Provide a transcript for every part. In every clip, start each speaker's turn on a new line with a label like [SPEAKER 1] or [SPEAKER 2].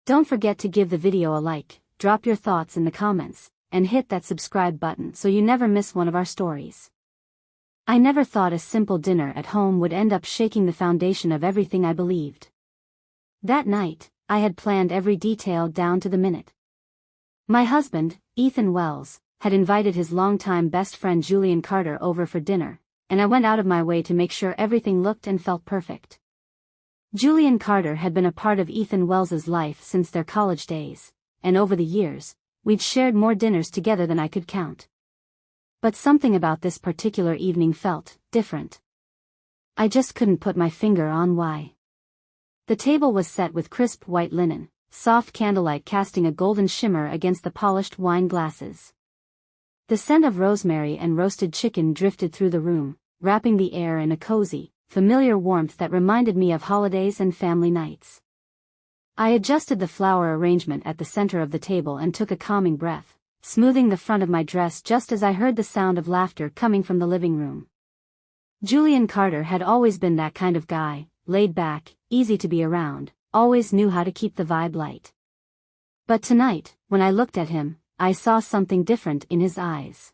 [SPEAKER 1] Don't forget to give the video a like, drop your thoughts in the comments, and hit that subscribe button so you never miss one of our stories. I never thought a simple dinner at home would end up shaking the foundation of everything I believed. That night, I had planned every detail down to the minute. My husband, Ethan Wells, had invited his longtime best friend Julian Carter over for dinner, and I went out of my way to make sure everything looked and felt perfect. Julian Carter had been a part of Ethan Wells's life since their college days, and over the years, we'd shared more dinners together than I could count. But something about this particular evening felt different. I just couldn't put my finger on why. The table was set with crisp white linen, soft candlelight casting a golden shimmer against the polished wine glasses. The scent of rosemary and roasted chicken drifted through the room, wrapping the air in a cozy, familiar warmth that reminded me of holidays and family nights. I adjusted the flower arrangement at the center of the table and took a calming breath, smoothing the front of my dress just as I heard the sound of laughter coming from the living room. Julian Carter had always been that kind of guy, laid back, easy to be around, always knew how to keep the vibe light. But tonight, when I looked at him, I saw something different in his eyes.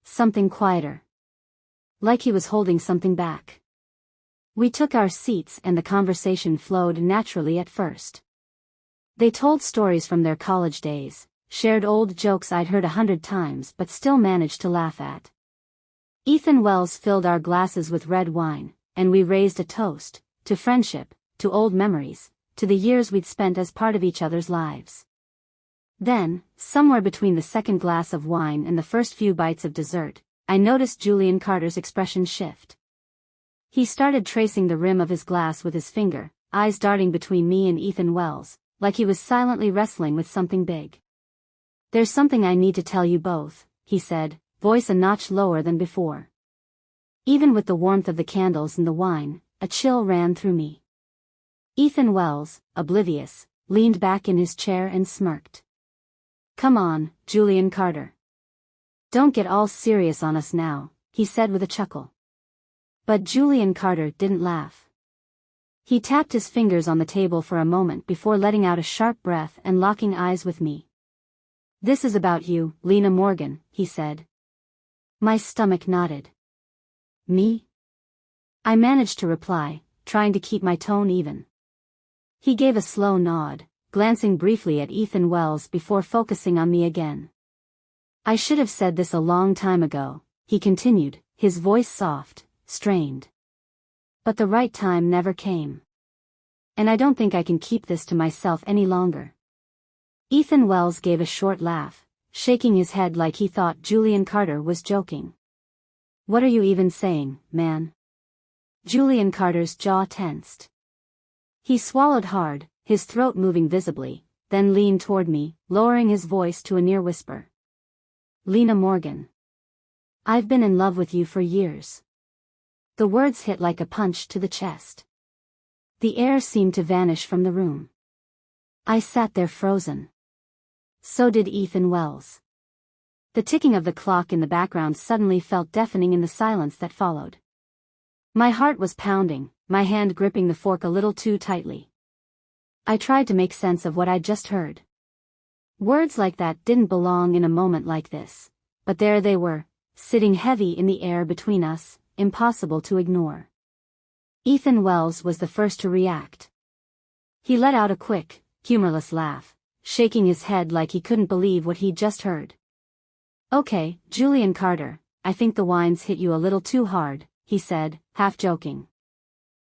[SPEAKER 1] Something quieter. Like he was holding something back. We took our seats and the conversation flowed naturally at first. They told stories from their college days, shared old jokes I'd heard 100 times but still managed to laugh at. Ethan Wells filled our glasses with red wine, and we raised a toast, to friendship, to old memories, to the years we'd spent as part of each other's lives. Then, somewhere between the second glass of wine and the first few bites of dessert, I noticed Julian Carter's expression shift. He started tracing the rim of his glass with his finger, eyes darting between me and Ethan Wells, like he was silently wrestling with something big. "There's something I need to tell you both," he said, voice a notch lower than before. Even with the warmth of the candles and the wine, a chill ran through me. Ethan Wells, oblivious, leaned back in his chair and smirked. "Come on, Julian Carter. Don't get all serious on us now," he said with a chuckle. But Julian Carter didn't laugh. He tapped his fingers on the table for a moment before letting out a sharp breath and locking eyes with me. "This is about you, Lena Morgan," he said. My stomach nodded. "Me?" I managed to reply, trying to keep my tone even. He gave a slow nod, glancing briefly at Ethan Wells before focusing on me again. "I should have said this a long time ago," he continued, his voice soft, strained. "But the right time never came. And I don't think I can keep this to myself any longer." Ethan Wells gave a short laugh, shaking his head like he thought Julian Carter was joking. "What are you even saying, man?" Julian Carter's jaw tensed. He swallowed hard, his throat moving visibly, then leaned toward me, lowering his voice to a near whisper. "Lena Morgan. I've been in love with you for years." The words hit like a punch to the chest. The air seemed to vanish from the room. I sat there frozen. So did Ethan Wells. The ticking of the clock in the background suddenly felt deafening in the silence that followed. My heart was pounding, my hand gripping the fork a little too tightly. I tried to make sense of what I'd just heard. Words like that didn't belong in a moment like this, but there they were, sitting heavy in the air between us, impossible to ignore. Ethan Wells was the first to react. He let out a quick, humorless laugh, shaking his head like he couldn't believe what he'd just heard. "Okay, Julian Carter, I think the wine's hit you a little too hard," he said, half joking.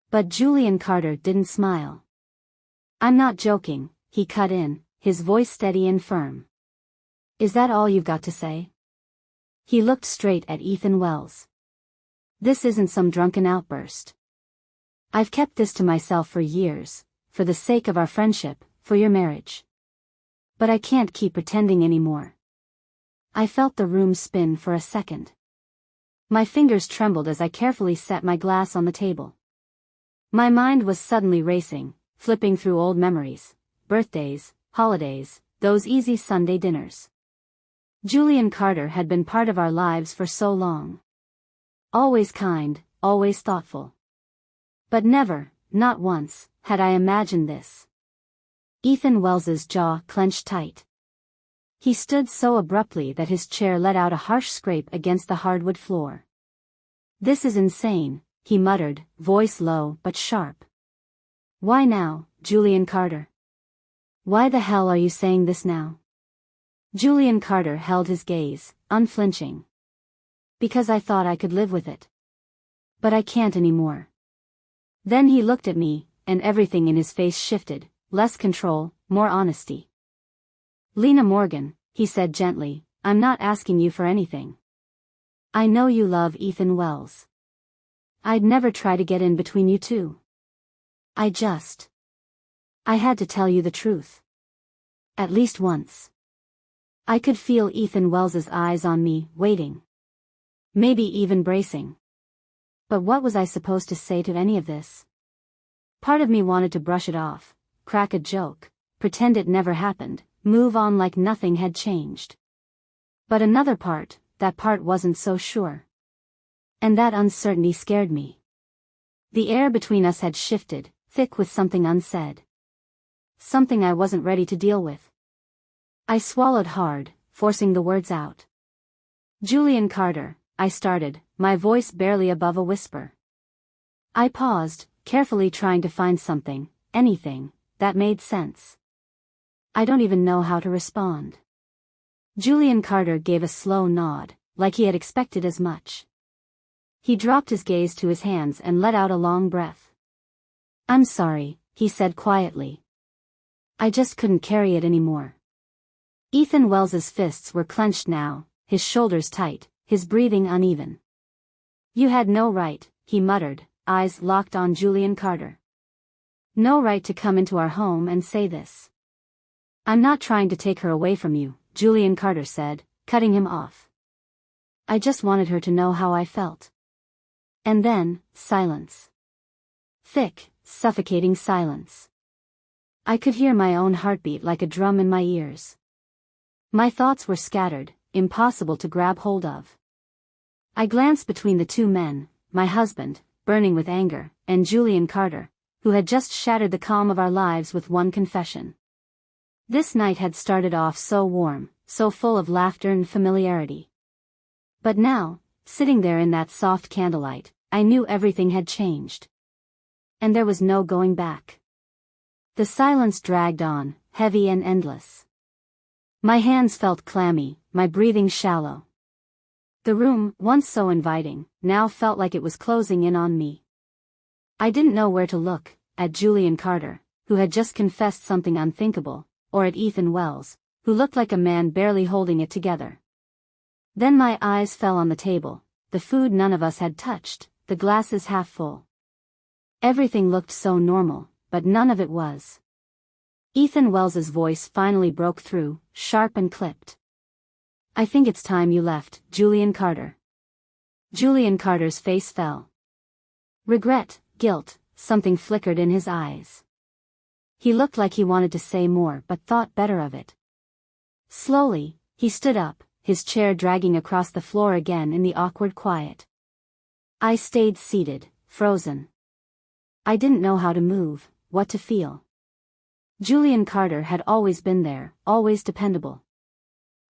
[SPEAKER 1] But Julian Carter didn't smile. "I'm not joking," he cut in, his voice steady and firm. "Is that all you've got to say?" He looked straight at Ethan Wells. "This isn't some drunken outburst. I've kept this to myself for years, for the sake of our friendship, for your marriage. But I can't keep pretending anymore." I felt the room spin for a second. My fingers trembled as I carefully set my glass on the table. My mind was suddenly racing, flipping through old memories, birthdays, holidays, those easy Sunday dinners. Julian Carter had been part of our lives for so long. Always kind, always thoughtful. But never, not once, had I imagined this. Ethan Wells's jaw clenched tight. He stood so abruptly that his chair let out a harsh scrape against the hardwood floor. "This is insane," he muttered, voice low but sharp. "Why now, Julian Carter? Why the hell are you saying this now?" Julian Carter held his gaze, unflinching. "Because I thought I could live with it. But I can't anymore." Then he looked at me, and everything in his face shifted, less control, more honesty. "Lena Morgan," he said gently, "I'm not asking you for anything. I know you love Ethan Wells. I'd never try to get in between you two. I had to tell you the truth. At least once." I could feel Ethan Wells's eyes on me, waiting. Maybe even bracing. But what was I supposed to say to any of this? Part of me wanted to brush it off, crack a joke, pretend it never happened, move on like nothing had changed. But another part, that part wasn't so sure. And that uncertainty scared me. The air between us had shifted, thick with something unsaid. Something I wasn't ready to deal with. I swallowed hard, forcing the words out. "Julian Carter," I started, my voice barely above a whisper. I paused, carefully trying to find something, anything, that made sense. I don't even know how to respond. Julian Carter gave a slow nod, like he had expected as much. He dropped his gaze to his hands and let out a long breath. "I'm sorry," he said quietly. "I just couldn't carry it anymore." Ethan Wells's fists were clenched now, his shoulders tight, his breathing uneven. "You had no right," he muttered, eyes locked on Julian Carter. "No right to come into our home and say this." "I'm not trying to take her away from you," Julian Carter said, cutting him off. "I just wanted her to know how I felt." And then, silence. Thick, suffocating silence. I could hear my own heartbeat like a drum in my ears. My thoughts were scattered, impossible to grab hold of. I glanced between the two men, my husband, burning with anger, and Julian Carter, who had just shattered the calm of our lives with one confession. This night had started off so warm, so full of laughter and familiarity. But now, sitting there in that soft candlelight, I knew everything had changed. And there was no going back. The silence dragged on, heavy and endless. My hands felt clammy, my breathing shallow. The room, once so inviting, now felt like it was closing in on me. I didn't know where to look, at Julian Carter, who had just confessed something unthinkable, or at Ethan Wells, who looked like a man barely holding it together. Then my eyes fell on the table, the food none of us had touched, the glasses half full. Everything looked so normal, but none of it was. Ethan Wells's voice finally broke through, sharp and clipped. "I think it's time you left, Julian Carter." Julian Carter's face fell. Regret, guilt, something flickered in his eyes. He looked like he wanted to say more but thought better of it. Slowly, he stood up, his chair dragging across the floor again in the awkward quiet. I stayed seated, frozen. I didn't know how to move, what to feel. Julian Carter had always been there, always dependable.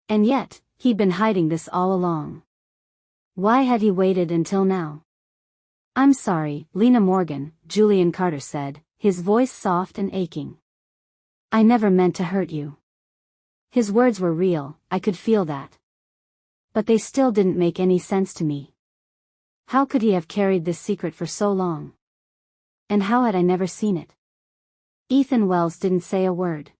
[SPEAKER 1] And yet, he'd been hiding this all along. Why had he waited until now? "I'm sorry, Lena Morgan," Julian Carter said, his voice soft and aching. "I never meant to hurt you." His words were real, I could feel that. But they still didn't make any sense to me. How could he have carried this secret for so long? And how had I never seen it? Ethan Wells didn't say a word.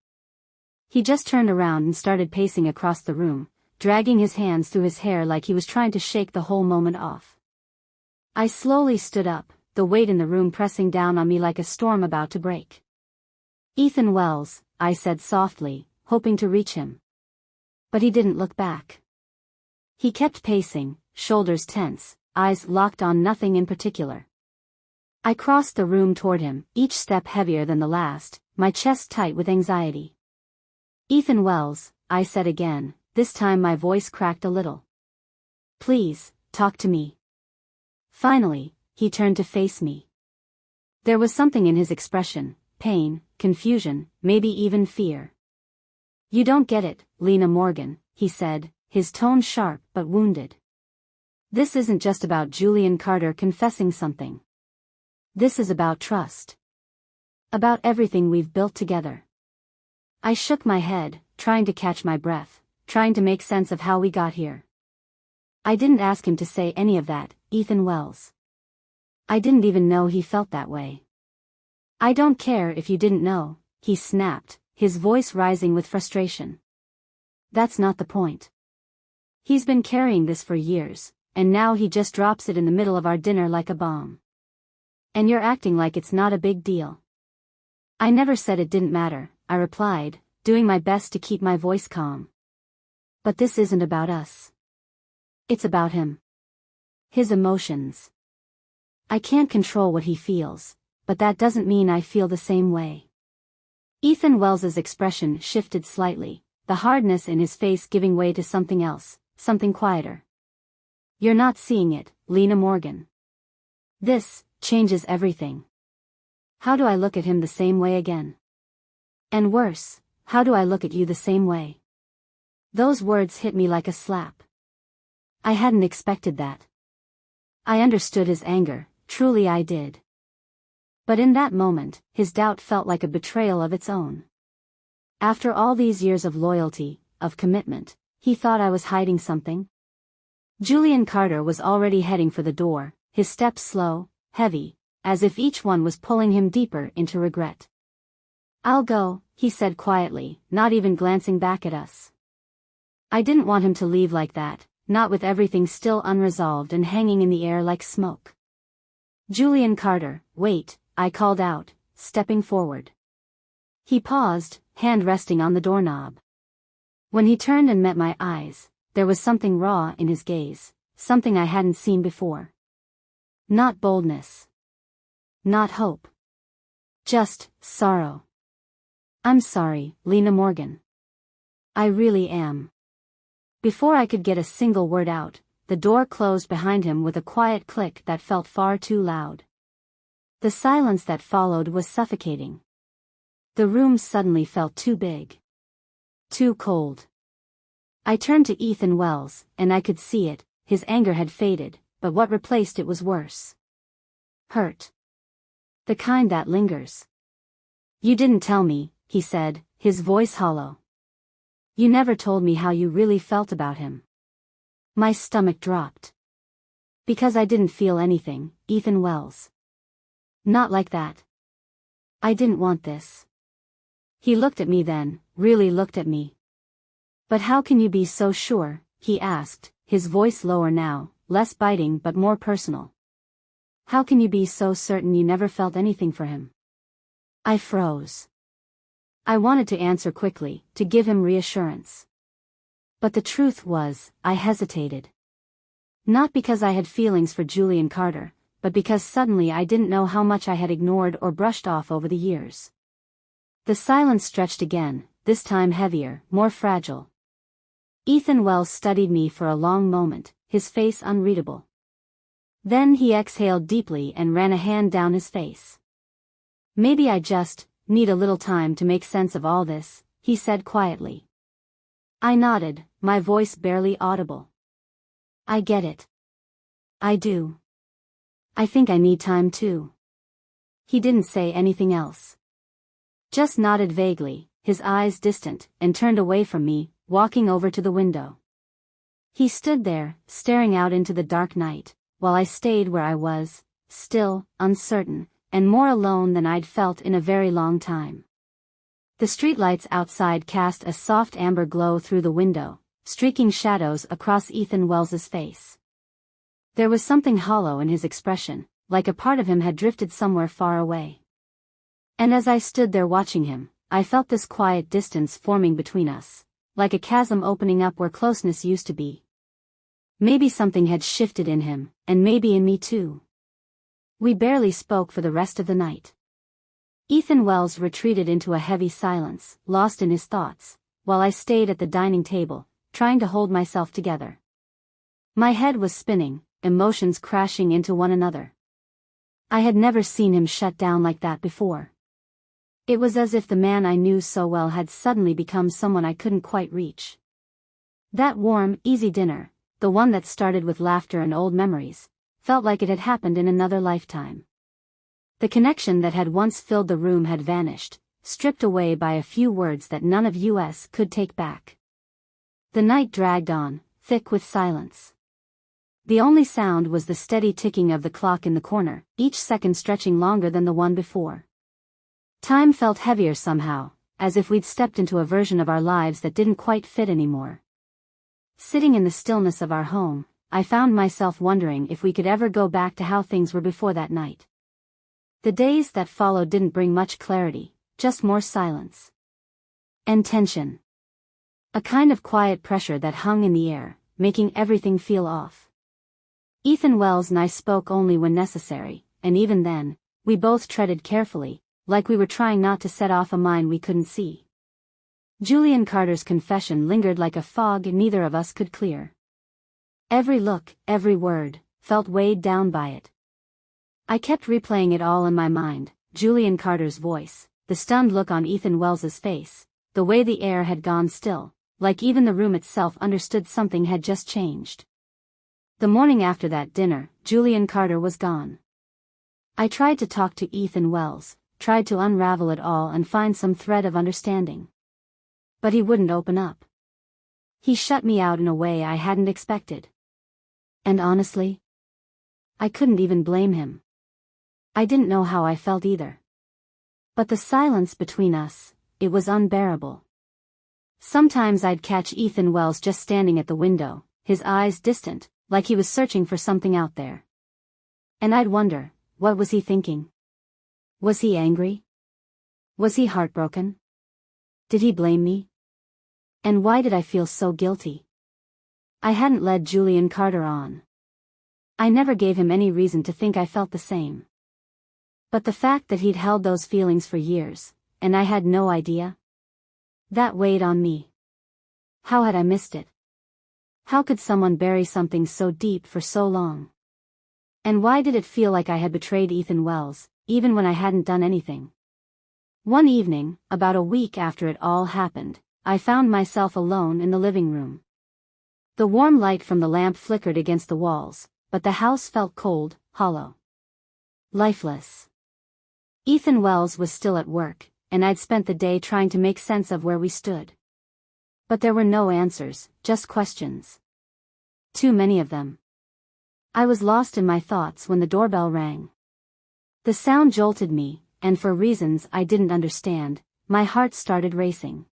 [SPEAKER 1] He just turned around and started pacing across the room, dragging his hands through his hair like he was trying to shake the whole moment off. I slowly stood up, the weight in the room pressing down on me like a storm about to break. "Ethan Wells," I said softly, hoping to reach him. But he didn't look back. He kept pacing, shoulders tense, eyes locked on nothing in particular. I crossed the room toward him, each step heavier than the last, my chest tight with anxiety. "Ethan Wells," I said again, this time my voice cracked a little. "Please, talk to me." Finally, he turned to face me. There was something in his expression, pain, confusion, maybe even fear. "You don't get it, Lena Morgan," he said, his tone sharp but wounded. "This isn't just about Julian Carter confessing something. This is about trust. About everything we've built together." I shook my head, trying to catch my breath, trying to make sense of how we got here. "I didn't ask him to say any of that, Ethan Wells. I didn't even know he felt that way." "I don't care if you didn't know," he snapped, his voice rising with frustration. "That's not the point. He's been carrying this for years, and now he just drops it in the middle of our dinner like a bomb. And you're acting like it's not a big deal." "I never said it didn't matter," I replied, doing my best to keep my voice calm. "But this isn't about us. It's about him. His emotions. I can't control what he feels, but that doesn't mean I feel the same way." Ethan Wells's expression shifted slightly, the hardness in his face giving way to something else, something quieter. "You're not seeing it, Lena Morgan. This changes everything. How do I look at him the same way again? And worse, how do I look at you the same way?" Those words hit me like a slap. I hadn't expected that. I understood his anger, truly I did. But in that moment, his doubt felt like a betrayal of its own. After all these years of loyalty, of commitment, he thought I was hiding something? Julian Carter was already heading for the door, his steps slow, heavy, as if each one was pulling him deeper into regret. "I'll go," he said quietly, not even glancing back at us. I didn't want him to leave like that, not with everything still unresolved and hanging in the air like smoke. "Julian Carter, wait," I called out, stepping forward. He paused, hand resting on the doorknob. When he turned and met my eyes, there was something raw in his gaze, something I hadn't seen before. Not boldness. Not hope. Just sorrow. "I'm sorry, Lena Morgan. I really am." Before I could get a single word out, the door closed behind him with a quiet click that felt far too loud. The silence that followed was suffocating. The room suddenly felt too big. Too cold. I turned to Ethan Wells, and I could see it, his anger had faded, but what replaced it was worse. Hurt. The kind that lingers. "You didn't tell me," he said, his voice hollow. "You never told me how you really felt about him." My stomach dropped. "Because I didn't feel anything, Ethan Wells. Not like that. I didn't want this." He looked at me then, really looked at me. "But how can you be so sure?" he asked, his voice lower now, less biting but more personal. "How can you be so certain you never felt anything for him?" I froze. I wanted to answer quickly, to give him reassurance. But the truth was, I hesitated. Not because I had feelings for Julian Carter, but because suddenly I didn't know how much I had ignored or brushed off over the years. The silence stretched again, this time heavier, more fragile. Ethan Wells studied me for a long moment, his face unreadable. Then he exhaled deeply and ran a hand down his face. "Maybe I just need a little time to make sense of all this," he said quietly. I nodded, my voice barely audible. "I get it. I do. I think I need time too." He didn't say anything else. Just nodded vaguely, his eyes distant, and turned away from me, walking over to the window. He stood there, staring out into the dark night, while I stayed where I was, still, uncertain, and more alone than I'd felt in a very long time. The streetlights outside cast a soft amber glow through the window, streaking shadows across Ethan Wells's face. There was something hollow in his expression, like a part of him had drifted somewhere far away. And as I stood there watching him, I felt this quiet distance forming between us, like a chasm opening up where closeness used to be. Maybe something had shifted in him, and maybe in me too. We barely spoke for the rest of the night. Ethan Wells retreated into a heavy silence, lost in his thoughts, while I stayed at the dining table, trying to hold myself together. My head was spinning, emotions crashing into one another. I had never seen him shut down like that before. It was as if the man I knew so well had suddenly become someone I couldn't quite reach. That warm, easy dinner, the one that started with laughter and old memories, felt like it had happened in another lifetime. The connection that had once filled the room had vanished, stripped away by a few words that none of us could take back. The night dragged on, thick with silence. The only sound was the steady ticking of the clock in the corner, each second stretching longer than the one before. Time felt heavier somehow, as if we'd stepped into a version of our lives that didn't quite fit anymore. Sitting in the stillness of our home, I found myself wondering if we could ever go back to how things were before that night. The days that followed didn't bring much clarity, just more silence. And tension. A kind of quiet pressure that hung in the air, making everything feel off. Ethan Wells and I spoke only when necessary, and even then, we both treaded carefully, like we were trying not to set off a mine we couldn't see. Julian Carter's confession lingered like a fog neither of us could clear. Every look, every word, felt weighed down by it. I kept replaying it all in my mind, Julian Carter's voice, the stunned look on Ethan Wells's face, the way the air had gone still, like even the room itself understood something had just changed. The morning after that dinner, Julian Carter was gone. I tried to talk to Ethan Wells, tried to unravel it all and find some thread of understanding. But he wouldn't open up. He shut me out in a way I hadn't expected. And honestly, I couldn't even blame him. I didn't know how I felt either. But the silence between us, it was unbearable. Sometimes I'd catch Ethan Wells just standing at the window, his eyes distant, like he was searching for something out there. And I'd wonder, what was he thinking? Was he angry? Was he heartbroken? Did he blame me? And why did I feel so guilty? I hadn't led Julian Carter on. I never gave him any reason to think I felt the same. But the fact that he'd held those feelings for years, and I had no idea, that weighed on me. How had I missed it? How could someone bury something so deep for so long? And why did it feel like I had betrayed Ethan Wells, even when I hadn't done anything? One evening, about a week after it all happened, I found myself alone in the living room. The warm light from the lamp flickered against the walls, but the house felt cold, hollow. Lifeless. Ethan Wells was still at work, and I'd spent the day trying to make sense of where we stood. But there were no answers, just questions. Too many of them. I was lost in my thoughts when the doorbell rang. The sound jolted me, and for reasons I didn't understand, my heart started racing.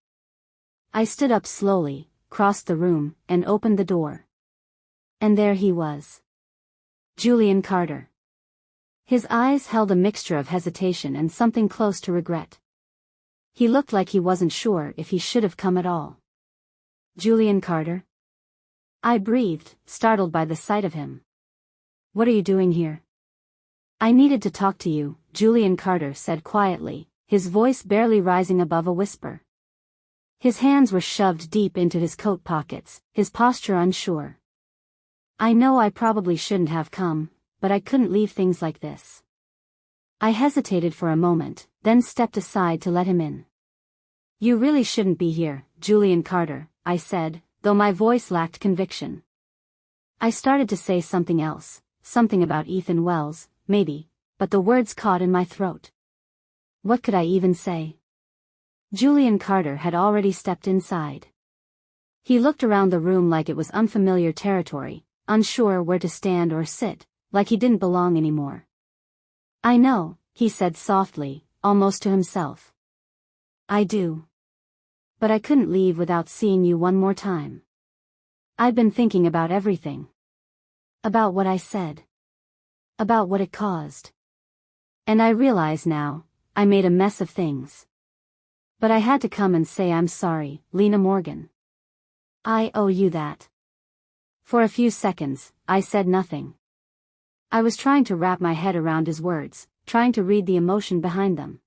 [SPEAKER 1] I stood up slowly, crossed the room, and opened the door. And there he was. Julian Carter. His eyes held a mixture of hesitation and something close to regret. He looked like he wasn't sure if he should have come at all. Julian Carter? I breathed, startled by the sight of him. What are you doing here? I needed to talk to you, Julian Carter said quietly, his voice barely rising above a whisper. His hands were shoved deep into his coat pockets, his posture unsure. I know I probably shouldn't have come, but I couldn't leave things like this. I hesitated for a moment, then stepped aside to let him in. You really shouldn't be here, Julian Carter, I said, though my voice lacked conviction. I started to say something else, something about Ethan Wells, maybe, but the words caught in my throat. What could I even say? Julian Carter had already stepped inside. He looked around the room like it was unfamiliar territory, unsure where to stand or sit, like he didn't belong anymore. I know, he said softly, almost to himself. I do. But I couldn't leave without seeing you one more time. I'd been thinking about everything. About what I said. About what it caused. And I realize now, I made a mess of things. But I had to come and say I'm sorry, Lena Morgan. I owe you that. For a few seconds, I said nothing. I was trying to wrap my head around his words, trying to read the emotion behind them.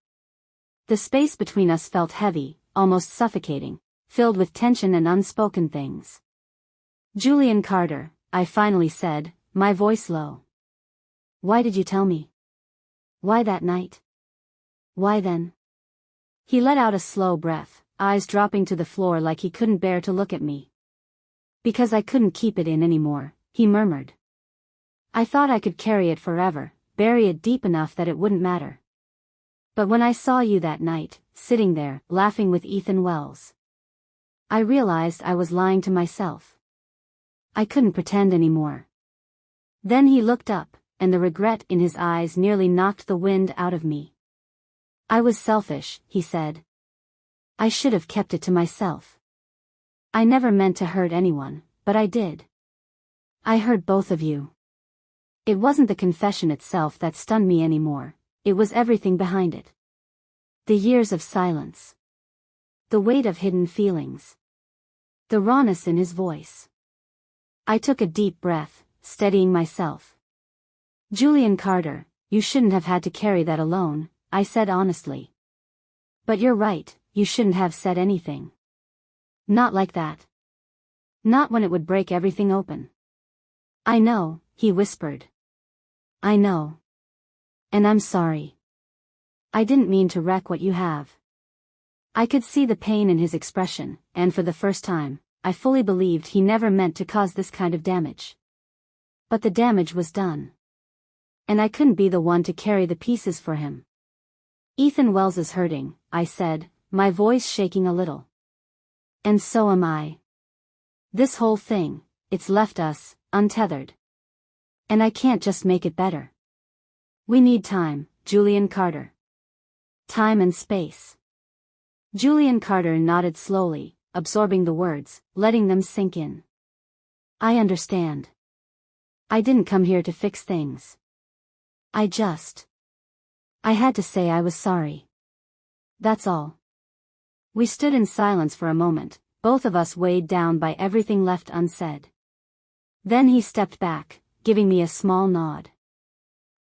[SPEAKER 1] The space between us felt heavy, almost suffocating, filled with tension and unspoken things. Julian Carter, I finally said, my voice low. Why did you tell me? Why that night? Why then? He let out a slow breath, eyes dropping to the floor like he couldn't bear to look at me. Because I couldn't keep it in anymore, he murmured. I thought I could carry it forever, bury it deep enough that it wouldn't matter. But when I saw you that night, sitting there, laughing with Ethan Wells, I realized I was lying to myself. I couldn't pretend anymore. Then he looked up, and the regret in his eyes nearly knocked the wind out of me. I was selfish, he said. I should have kept it to myself. I never meant to hurt anyone, but I did. I hurt both of you. It wasn't the confession itself that stunned me anymore, it was everything behind it. The years of silence. The weight of hidden feelings. The rawness in his voice. I took a deep breath, steadying myself. Julian Carter, you shouldn't have had to carry that alone, I said honestly. But you're right, you shouldn't have said anything. Not like that. Not when it would break everything open. I know, he whispered. I know. And I'm sorry. I didn't mean to wreck what you have. I could see the pain in his expression, and for the first time, I fully believed he never meant to cause this kind of damage. But the damage was done. And I couldn't be the one to carry the pieces for him. Ethan Wells is hurting, I said, my voice shaking a little. And so am I. This whole thing, it's left us, untethered. And I can't just make it better. We need time, Julian Carter. Time and space. Julian Carter nodded slowly, absorbing the words, letting them sink in. I understand. I didn't come here to fix things. I had to say I was sorry. That's all. We stood in silence for a moment, both of us weighed down by everything left unsaid. Then he stepped back, giving me a small nod.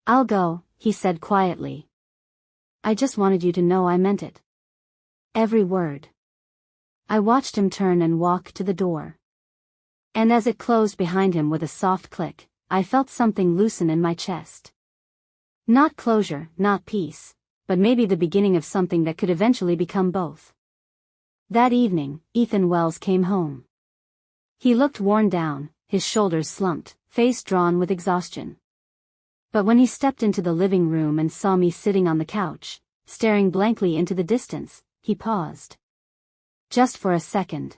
[SPEAKER 1] I'll go, he said quietly. I just wanted you to know I meant it. Every word. I watched him turn and walk to the door. And as it closed behind him with a soft click, I felt something loosen in my chest. Not closure, not peace, but maybe the beginning of something that could eventually become both. That evening, Ethan Wells came home. He looked worn down, his shoulders slumped, face drawn with exhaustion. But when he stepped into the living room and saw me sitting on the couch, staring blankly into the distance, he paused. Just for a second.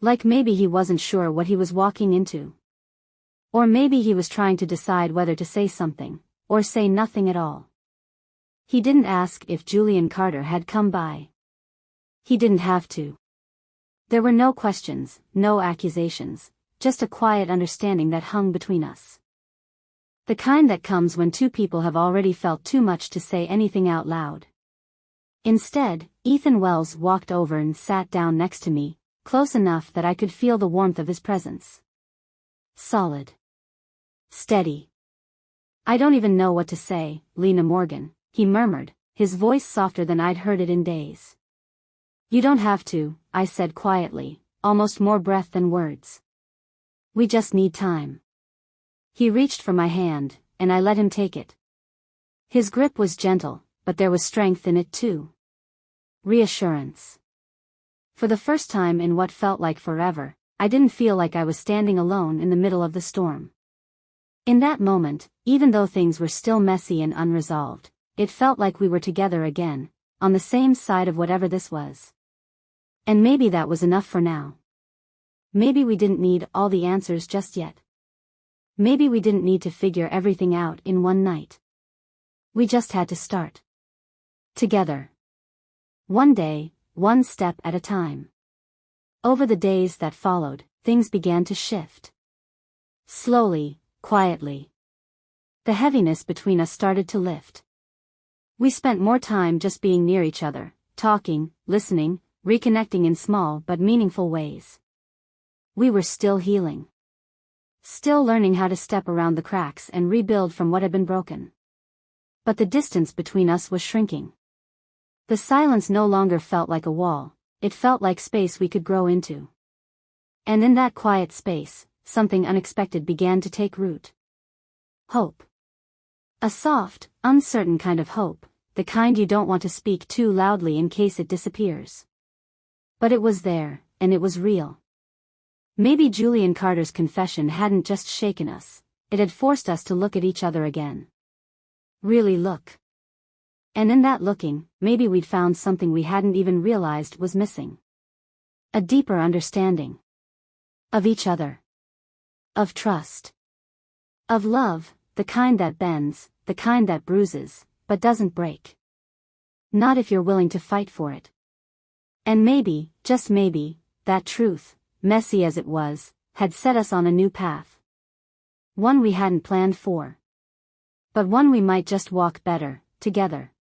[SPEAKER 1] Like maybe he wasn't sure what he was walking into. Or maybe he was trying to decide whether to say something, or say nothing at all. He didn't ask if Julian Carter had come by. He didn't have to. There were no questions, no accusations, just a quiet understanding that hung between us. The kind that comes when two people have already felt too much to say anything out loud. Instead, Ethan Wells walked over and sat down next to me, close enough that I could feel the warmth of his presence. Solid. Steady. I don't even know what to say, Lena Morgan, he murmured, his voice softer than I'd heard it in days. You don't have to, I said quietly, almost more breath than words. We just need time. He reached for my hand, and I let him take it. His grip was gentle, but there was strength in it too. Reassurance. For the first time in what felt like forever, I didn't feel like I was standing alone in the middle of the storm. In that moment, even though things were still messy and unresolved, it felt like we were together again, on the same side of whatever this was. And maybe that was enough for now. Maybe we didn't need all the answers just yet. Maybe we didn't need to figure everything out in one night. We just had to start. Together. One day, one step at a time. Over the days that followed, things began to shift. Slowly, quietly. The heaviness between us started to lift. We spent more time just being near each other, talking, listening, reconnecting in small but meaningful ways. We were still healing. Still learning how to step around the cracks and rebuild from what had been broken. But the distance between us was shrinking. The silence no longer felt like a wall, it felt like space we could grow into. And in that quiet space, something unexpected began to take root. Hope. A soft, uncertain kind of hope, the kind you don't want to speak too loudly in case it disappears. But it was there, and it was real. Maybe Julian Carter's confession hadn't just shaken us, it had forced us to look at each other again. Really look. And in that looking, maybe we'd found something we hadn't even realized was missing. A deeper understanding. Of each other. Of trust. Of love, the kind that bends, the kind that bruises, but doesn't break. Not if you're willing to fight for it. And maybe, just maybe, that truth, messy as it was, had set us on a new path. One we hadn't planned for. But one we might just walk better, together.